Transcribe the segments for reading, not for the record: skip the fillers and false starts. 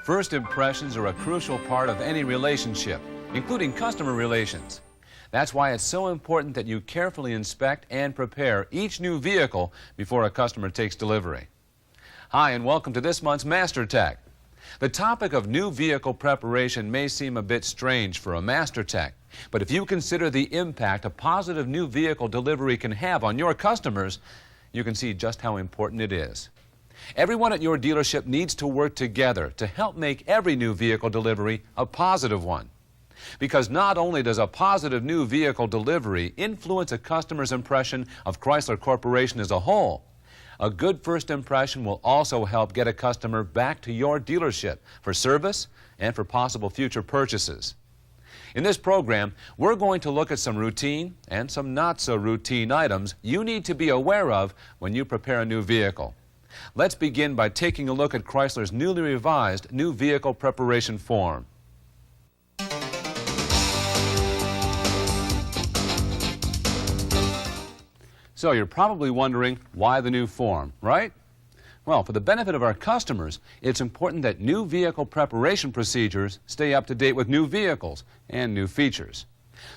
First impressions are a crucial part of any relationship, including customer relations. That's why it's so important that you carefully inspect and prepare each new vehicle before a customer takes delivery. Hi, and welcome to this month's MasterTech. The topic of new vehicle preparation may seem a bit strange for a MasterTech, but if you consider the impact a positive new vehicle delivery can have on your customers, you can see just how important it is. Everyone at your dealership needs to work together to help make every new vehicle delivery a positive one. Because not only does a positive new vehicle delivery influence a customer's impression of Chrysler Corporation as a whole, a good first impression will also help get a customer back to your dealership for service and for possible future purchases. In this program, we're going to look at some routine and some not so routine items you need to be aware of when you prepare a new vehicle. Let's begin by taking a look at Chrysler's newly revised new vehicle preparation form. So you're probably wondering why the new form, right? Well, for the benefit of our customers, it's important that new vehicle preparation procedures stay up to date with new vehicles and new features.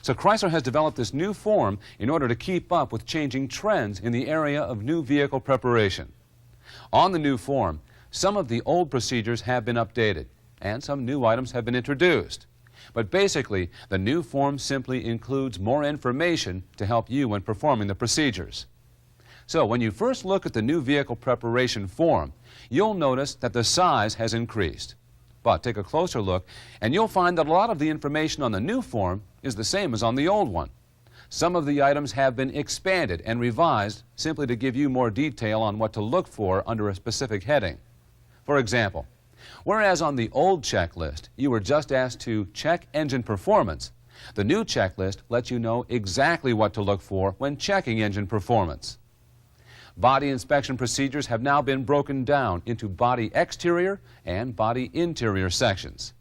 So Chrysler has developed this new form in order to keep up with changing trends in the area of new vehicle preparation. On the new form, some of the old procedures have been updated and some new items have been introduced. But basically, the new form simply includes more information to help you when performing the procedures. So when you first look at the new vehicle preparation form, you'll notice that the size has increased. But take a closer look and you'll find that a lot of the information on the new form is the same as on the old one. Some of the items have been expanded and revised simply to give you more detail on what to look for under a specific heading. For example, whereas on the old checklist you were just asked to check engine performance, the new checklist lets you know exactly what to look for when checking engine performance. Body inspection procedures have now been broken down into body exterior and body interior sections.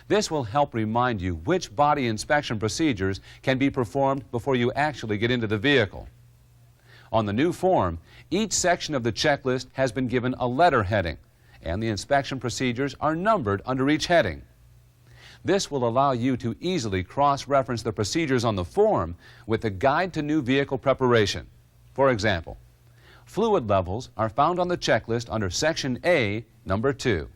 This will help remind you which body inspection procedures can be performed before you actually get into the vehicle. On the new form, each section of the checklist has been given a letter heading, and the inspection procedures are numbered under each heading. This will allow you to easily cross-reference the procedures on the form with the Guide to New Vehicle Preparation. For example, fluid levels are found on the checklist under Section A, number 2.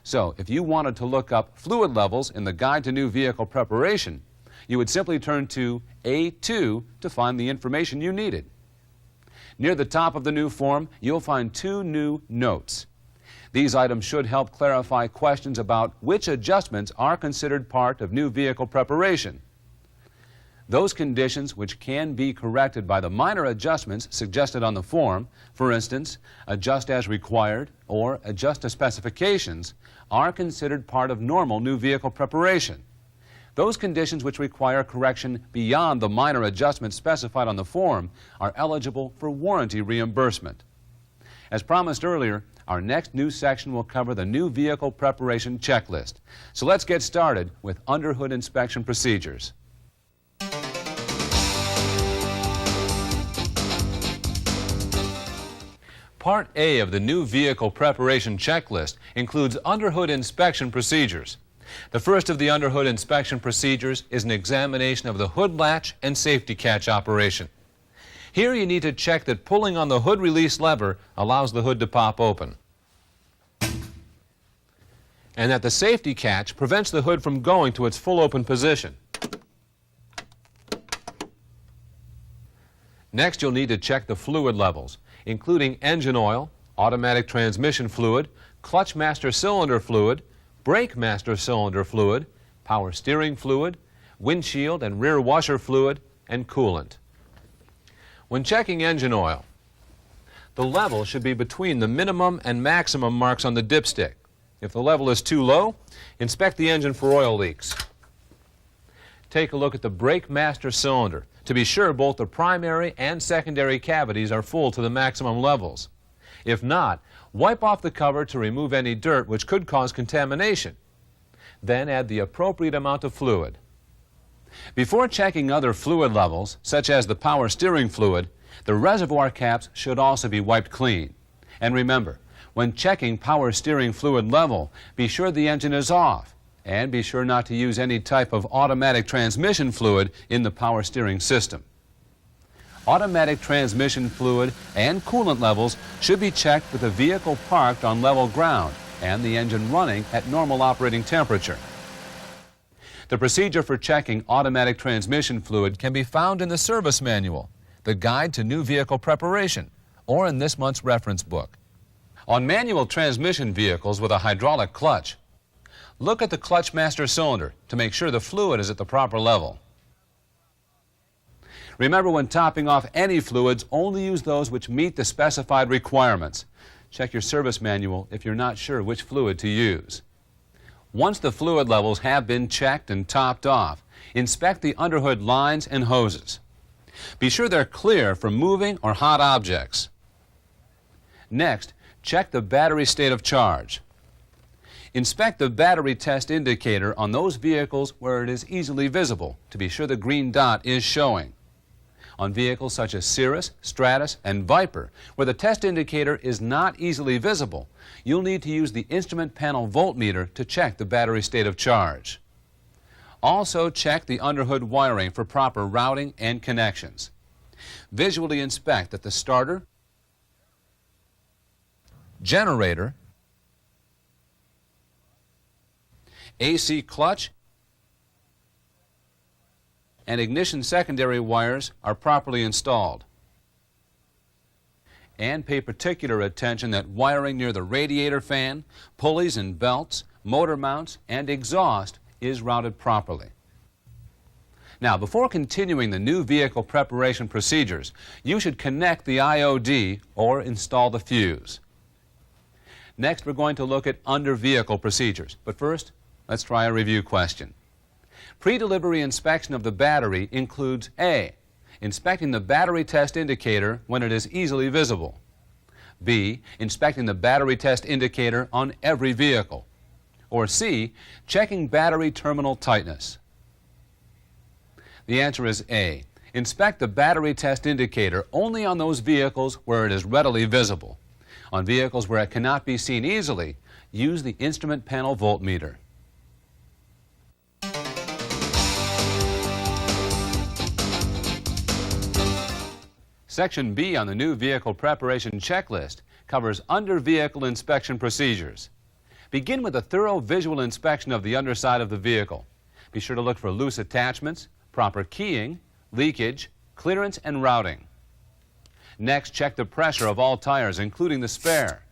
So, if you wanted to look up fluid levels in the Guide to New Vehicle Preparation, you would simply turn to A2 to find the information you needed. Near the top of the new form, you'll find 2 new notes. These items should help clarify questions about which adjustments are considered part of new vehicle preparation. Those conditions which can be corrected by the minor adjustments suggested on the form, for instance, adjust as required or adjust to specifications, are considered part of normal new vehicle preparation. Those conditions which require correction beyond the minor adjustments specified on the form are eligible for warranty reimbursement. As promised earlier, our next new section will cover the new vehicle preparation checklist. So let's get started with underhood inspection procedures. Part A of the new vehicle preparation checklist includes underhood inspection procedures. The first of the underhood inspection procedures is an examination of the hood latch and safety catch operation. Here you need to check that pulling on the hood release lever allows the hood to pop open, and that the safety catch prevents the hood from going to its full open position. Next, you'll need to check the fluid levels, including engine oil, automatic transmission fluid, clutch master cylinder fluid, brake master cylinder fluid, power steering fluid, windshield and rear washer fluid, and coolant. When checking engine oil, the level should be between the minimum and maximum marks on the dipstick. If the level is too low, inspect the engine for oil leaks. Take a look at the brake master cylinder to be sure both the primary and secondary cavities are full to the maximum levels. If not, wipe off the cover to remove any dirt which could cause contamination. Then add the appropriate amount of fluid. Before checking other fluid levels, such as the power steering fluid, the reservoir caps should also be wiped clean. And remember, When checking power steering fluid level, be sure the engine is off, and be sure not to use any type of automatic transmission fluid in the power steering system. Automatic transmission fluid and coolant levels should be checked with the vehicle parked on level ground and the engine running at normal operating temperature. The procedure for checking automatic transmission fluid can be found in the service manual, the Guide to New Vehicle Preparation, or in this month's reference book. On manual transmission vehicles with a hydraulic clutch, look at the clutch master cylinder to make sure the fluid is at the proper level. Remember, when topping off any fluids, only use those which meet the specified requirements. Check your service manual if you're not sure which fluid to use. Once the fluid levels have been checked and topped off, inspect the underhood lines and hoses. Be sure they're clear from moving or hot objects. Next, check the battery state of charge. Inspect the battery test indicator on those vehicles where it is easily visible to be sure the green dot is showing. On vehicles such as Cirrus, Stratus, and Viper, where the test indicator is not easily visible, you'll need to use the instrument panel voltmeter to check the battery state of charge. Also check the underhood wiring for proper routing and connections. Visually inspect that the starter, generator, AC clutch, and ignition secondary wires are properly installed. And pay particular attention that wiring near the radiator fan, pulleys and belts, motor mounts, and exhaust is routed properly. Now, before continuing the new vehicle preparation procedures, you should connect the IOD or install the fuse. Next, we're going to look at under-vehicle procedures. But first, let's try a review question. Pre-delivery inspection of the battery includes A, inspecting the battery test indicator when it is easily visible. B, inspecting the battery test indicator on every vehicle. Or C, checking battery terminal tightness. The answer is A. Inspect the battery test indicator only on those vehicles where it is readily visible. On vehicles where it cannot be seen easily, use the instrument panel voltmeter. Section B on the new vehicle preparation checklist covers under-vehicle inspection procedures. Begin with a thorough visual inspection of the underside of the vehicle. Be sure to look for loose attachments, proper keying, leakage, clearance, and routing. Next, check the pressure of all tires, including the spare.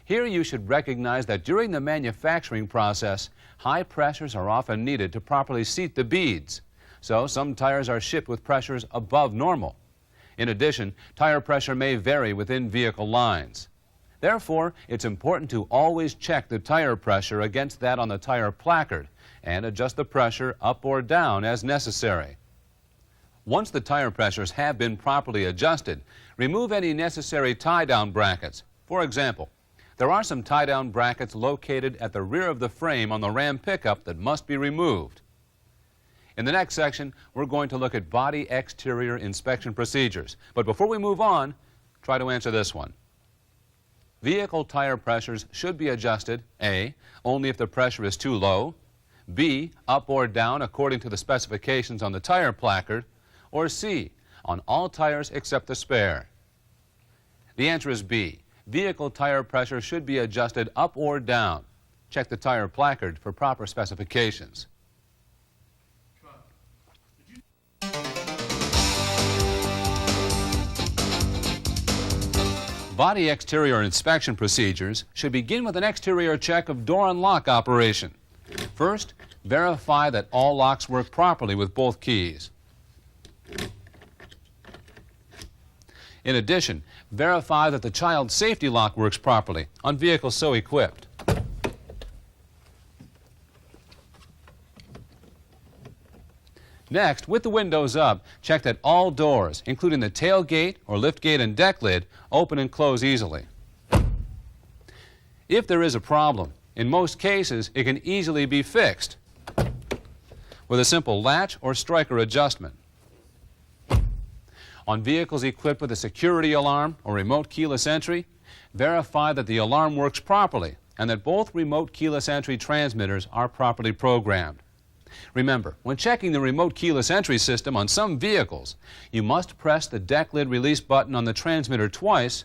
Here you should recognize that during the manufacturing process, high pressures are often needed to properly seat the beads. So some tires are shipped with pressures above normal. In addition, tire pressure may vary within vehicle lines. Therefore, it's important to always check the tire pressure against that on the tire placard and adjust the pressure up or down as necessary. Once the tire pressures have been properly adjusted, remove any necessary tie-down brackets. For example, there are some tie-down brackets located at the rear of the frame on the Ram pickup that must be removed. In the next section, we're going to look at body exterior inspection procedures. But before we move on, try to answer this one. Vehicle tire pressures should be adjusted, A, only if the pressure is too low, B, up or down according to the specifications on the tire placard, or C, on all tires except the spare. The answer is B. Vehicle tire pressure should be adjusted up or down. Check the tire placard for proper specifications. Body exterior inspection procedures should begin with an exterior check of door and lock operation. First, verify that all locks work properly with both keys. In addition, verify that the child safety lock works properly on vehicles so equipped. Next, with the windows up, check that all doors, including the tailgate or liftgate and deck lid, open and close easily. If there is a problem, in most cases, it can easily be fixed with a simple latch or striker adjustment. On vehicles equipped with a security alarm or remote keyless entry, Verify that the alarm works properly and that both remote keyless entry transmitters are properly programmed. Remember, when checking the remote keyless entry system on some vehicles, you must press the deck lid release button on the transmitter twice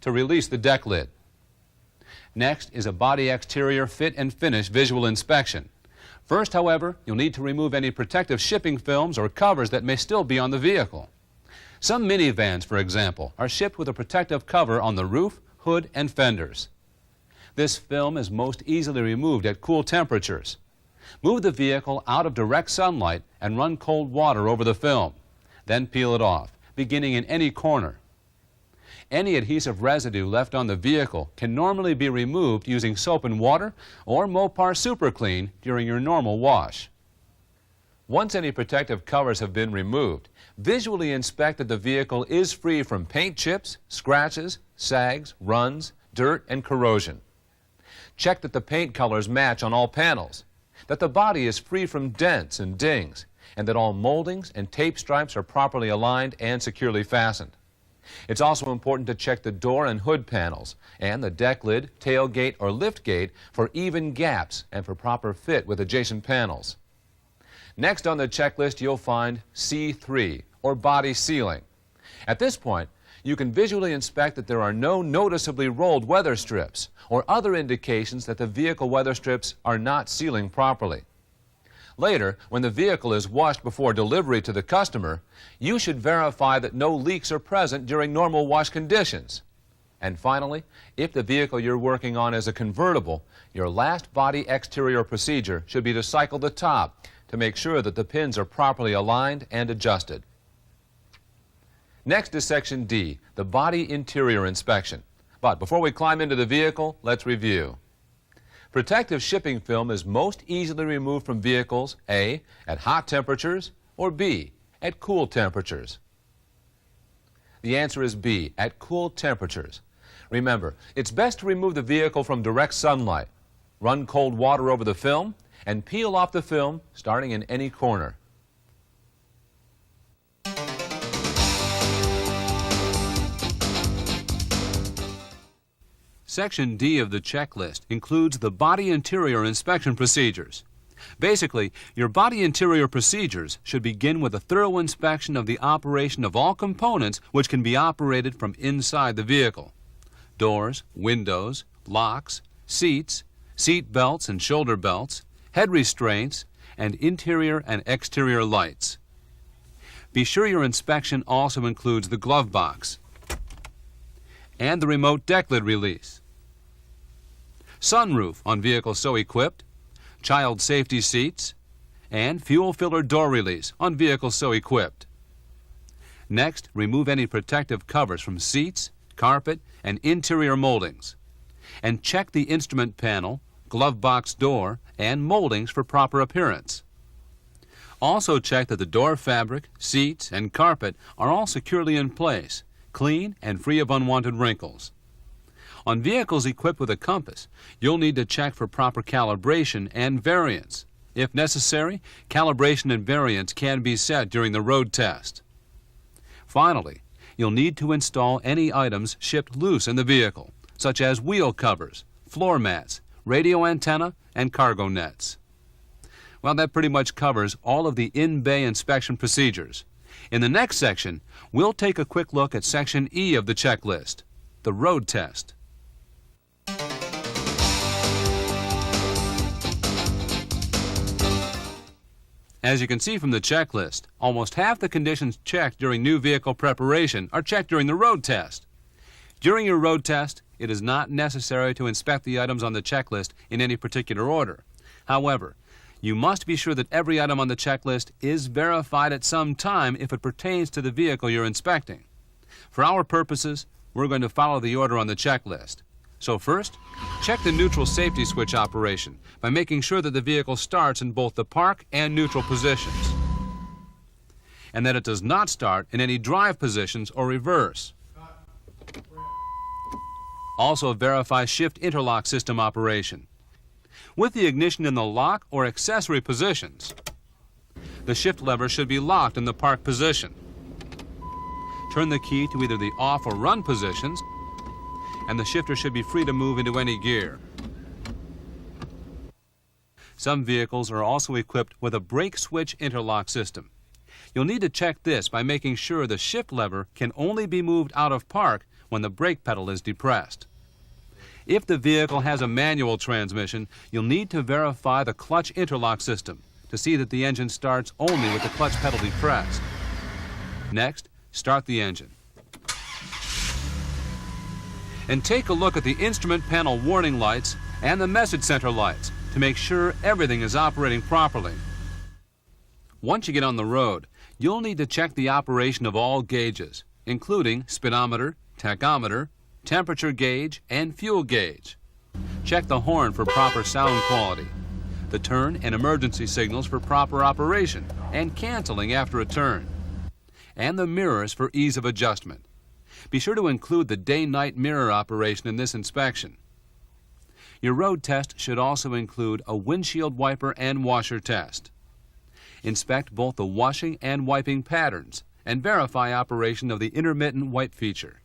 to release the deck lid. Next is a body exterior fit and finish visual inspection. First, however, you'll need to remove any protective shipping films or covers that may still be on the vehicle. Some minivans, for example, are shipped with a protective cover on the roof, hood, and fenders. This film is most easily removed at cool temperatures. Move the vehicle out of direct sunlight and run cold water over the film. Then peel it off, beginning in any corner. Any adhesive residue left on the vehicle can normally be removed using soap and water or Mopar Super Clean during your normal wash. Once any protective covers have been removed, visually inspect that the vehicle is free from paint chips, scratches, sags, runs, dirt, and corrosion. Check that the paint colors match on all panels, that the body is free from dents and dings, and that all moldings and tape stripes are properly aligned and securely fastened. It's also important to check the door and hood panels and the deck lid, tailgate, or lift gate for even gaps and for proper fit with adjacent panels. Next on the checklist, you'll find C3, or body sealing. At this point, you can visually inspect that there are no noticeably rolled weather strips or other indications that the vehicle weather strips are not sealing properly. Later, when the vehicle is washed before delivery to the customer, you should verify that no leaks are present during normal wash conditions. And finally, if the vehicle you're working on is a convertible, your last body exterior procedure should be to cycle the top to make sure that the pins are properly aligned and adjusted. Next is Section D, the body interior inspection. But before we climb into the vehicle, let's review. Protective shipping film is most easily removed from vehicles, A, at hot temperatures, or B, at cool temperatures. The answer is B, at cool temperatures. Remember, it's best to remove the vehicle from direct sunlight. Run cold water over the film and peel off the film starting in any corner. Section D of the checklist includes the body interior inspection procedures. Basically, your body interior procedures should begin with a thorough inspection of the operation of all components which can be operated from inside the vehicle. Doors, windows, locks, seats, seat belts and shoulder belts, head restraints, and interior and exterior lights. Be sure your inspection also includes the glove box and the remote deck lid release, sunroof on vehicles so equipped, child safety seats, and fuel filler door release on vehicles so equipped. Next, remove any protective covers from seats, carpet, and interior moldings, and check the instrument panel, glove box door, and moldings for proper appearance. Also check that the door fabric, seats, and carpet are all securely in place, clean and free of unwanted wrinkles. On vehicles equipped with a compass, you'll need to check for proper calibration and variance. If necessary, calibration and variance can be set during the road test. Finally, you'll need to install any items shipped loose in the vehicle, such as wheel covers, floor mats, radio antenna, and cargo nets. Well, that pretty much covers all of the in-bay inspection procedures. In the next section, we'll take a quick look at Section E of the checklist, the road test. As you can see from the checklist, almost half the conditions checked during new vehicle preparation are checked during the road test. During your road test, it is not necessary to inspect the items on the checklist in any particular order. However, you must be sure that every item on the checklist is verified at some time if it pertains to the vehicle you're inspecting. For our purposes, we're going to follow the order on the checklist. So first, check the neutral safety switch operation by making sure that the vehicle starts in both the park and neutral positions, and that it does not start in any drive positions or reverse. Also verify shift interlock system operation. With the ignition in the lock or accessory positions, the shift lever should be locked in the park position. Turn the key to either the off or run positions and the shifter should be free to move into any gear. Some vehicles are also equipped with a brake switch interlock system. You'll need to check this by making sure the shift lever can only be moved out of park when the brake pedal is depressed. If the vehicle has a manual transmission, you'll need to verify the clutch interlock system to see that the engine starts only with the clutch pedal depressed. Next, start the engine. And take a look at the instrument panel warning lights and the message center lights to make sure everything is operating properly. Once you get on the road, you'll need to check the operation of all gauges, including speedometer, tachometer, temperature gauge, and fuel gauge. Check the horn for proper sound quality, the turn and emergency signals for proper operation and canceling after a turn, and the mirrors for ease of adjustment. Be sure to include the day-night mirror operation in this inspection. Your road test should also include a windshield wiper and washer test. Inspect both the washing and wiping patterns and verify operation of the intermittent wipe feature.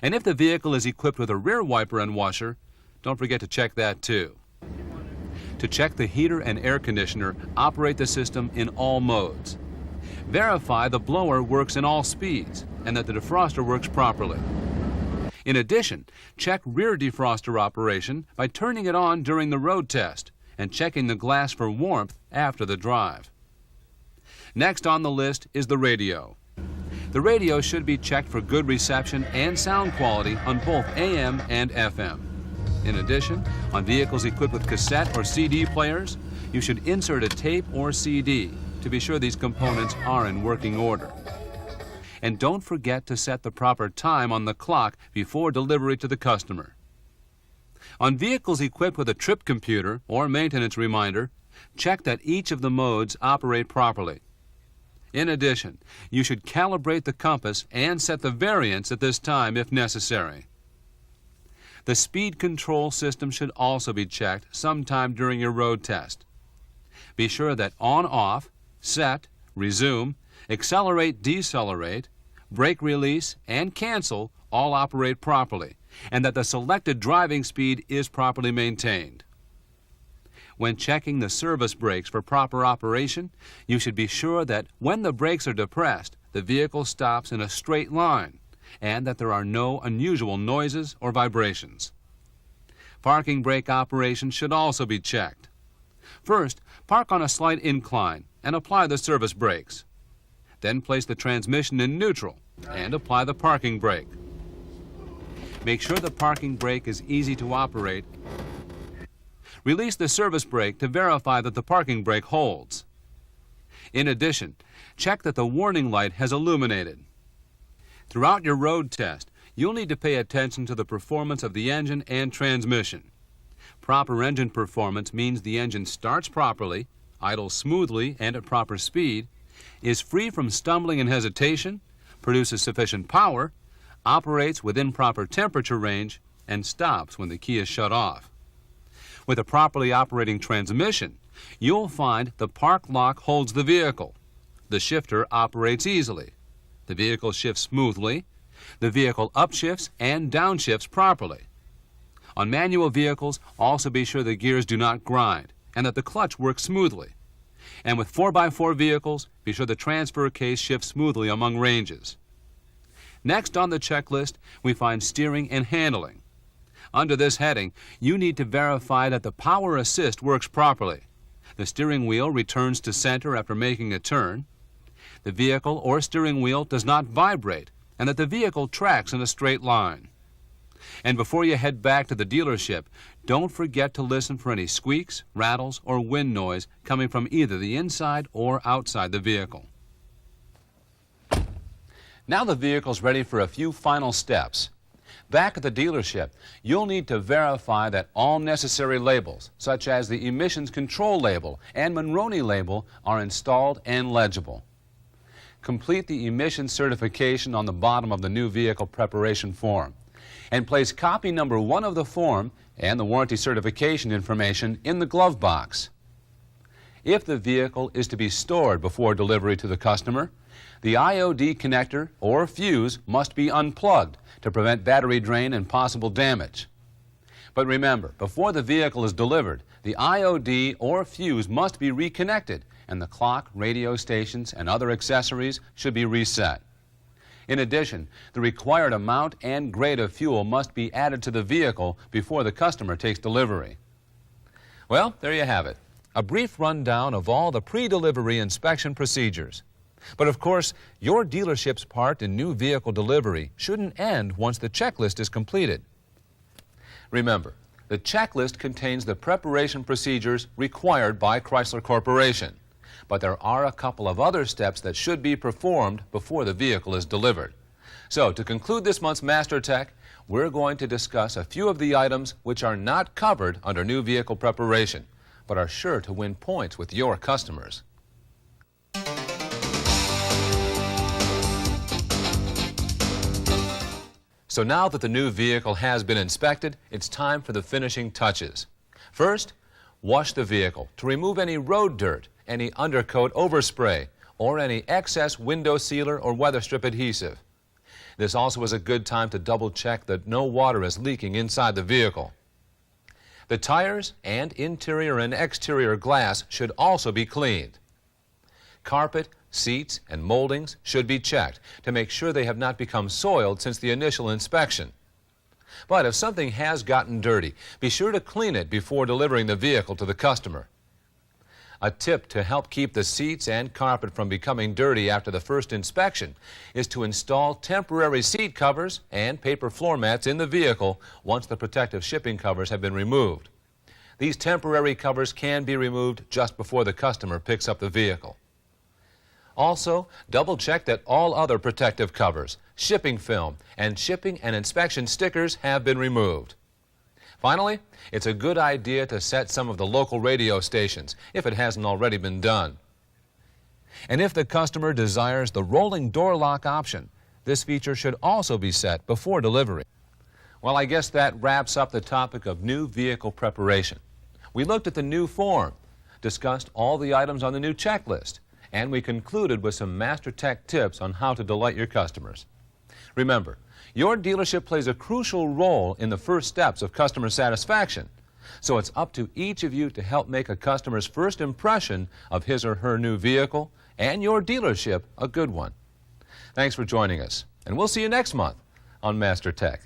And if the vehicle is equipped with a rear wiper and washer, don't forget to check that too. To check the heater and air conditioner, operate the system in all modes. Verify the blower works in all speeds and that the defroster works properly. In addition, check rear defroster operation by turning it on during the road test and checking the glass for warmth after the drive. Next on the list is the radio. The radio should be checked for good reception and sound quality on both AM and FM. In addition, on vehicles equipped with cassette or CD players, you should insert a tape or CD to be sure these components are in working order. And don't forget to set the proper time on the clock before delivery to the customer. On vehicles equipped with a trip computer or maintenance reminder, check that each of the modes operate properly. In addition, you should calibrate the compass and set the variance at this time if necessary. The speed control system should also be checked sometime during your road test. Be sure that on-off, set, resume, accelerate, decelerate, brake release, and cancel all operate properly, and that the selected driving speed is properly maintained. When checking the service brakes for proper operation, you should be sure that when the brakes are depressed, the vehicle stops in a straight line and that there are no unusual noises or vibrations. Parking brake operation should also be checked. First, park on a slight incline and apply the service brakes. Then place the transmission in neutral and apply the parking brake. Make sure the parking brake is easy to operate. Release the service brake to verify that the parking brake holds. In addition, check that the warning light has illuminated. Throughout your road test, you'll need to pay attention to the performance of the engine and transmission. Proper engine performance means the engine starts properly, idles smoothly and at proper speed, is free from stumbling and hesitation, produces sufficient power, operates within proper temperature range, and stops when the key is shut off. With a properly operating transmission, you'll find the park lock holds the vehicle. The shifter operates easily. The vehicle shifts smoothly. The vehicle upshifts and downshifts properly. On manual vehicles, also be sure the gears do not grind and that the clutch works smoothly. And with 4x4 vehicles, be sure the transfer case shifts smoothly among ranges. Next on the checklist, we find steering and handling. Under this heading, you need to verify that the power assist works properly. The steering wheel returns to center after making a turn. The vehicle or steering wheel does not vibrate, and that the vehicle tracks in a straight line. And before you head back to the dealership, don't forget to listen for any squeaks, rattles, or wind noise coming from either the inside or outside the vehicle. Now the vehicle's ready for a few final steps. Back at the dealership, you'll need to verify that all necessary labels, such as the emissions control label and Monroney label, are installed and legible. Complete the emissions certification on the bottom of the new vehicle preparation form, and place copy number 1 of the form and the warranty certification information in the glove box. If the vehicle is to be stored before delivery to the customer, the IOD connector or fuse must be unplugged to prevent battery drain and possible damage. But remember, before the vehicle is delivered, the IOD or fuse must be reconnected, and the clock, radio stations, and other accessories should be reset. In addition, the required amount and grade of fuel must be added to the vehicle before the customer takes delivery. Well, there you have it. A brief rundown of all the pre-delivery inspection procedures. But of course, your dealership's part in new vehicle delivery shouldn't end once the checklist is completed. Remember, the checklist contains the preparation procedures required by Chrysler Corporation. But there are a couple of other steps that should be performed before the vehicle is delivered. So, to conclude this month's MasterTech, we're going to discuss a few of the items which are not covered under new vehicle preparation, but are sure to win points with your customers. So now that the new vehicle has been inspected, it's time for the finishing touches. First, wash the vehicle to remove any road dirt, any undercoat overspray, or any excess window sealer or weather strip adhesive. This also is a good time to double check that no water is leaking inside the vehicle. The tires and interior and exterior glass should also be cleaned. Carpet, seats, and moldings should be checked to make sure they have not become soiled since the initial inspection. But if something has gotten dirty, be sure to clean it before delivering the vehicle to the customer. A tip to help keep the seats and carpet from becoming dirty after the first inspection is to install temporary seat covers and paper floor mats in the vehicle once the protective shipping covers have been removed. These temporary covers can be removed just before the customer picks up the vehicle. Also, double check that all other protective covers, shipping film, and shipping and inspection stickers have been removed. Finally, it's a good idea to set some of the local radio stations if it hasn't already been done. And if the customer desires the rolling door lock option, this feature should also be set before delivery. Well, I guess that wraps up the topic of new vehicle preparation. We looked at the new form, discussed all the items on the new checklist, and we concluded with some MasterTech tips on how to delight your customers. Remember, your dealership plays a crucial role in the first steps of customer satisfaction, so it's up to each of you to help make a customer's first impression of his or her new vehicle and your dealership a good one. Thanks for joining us, and we'll see you next month on MasterTech.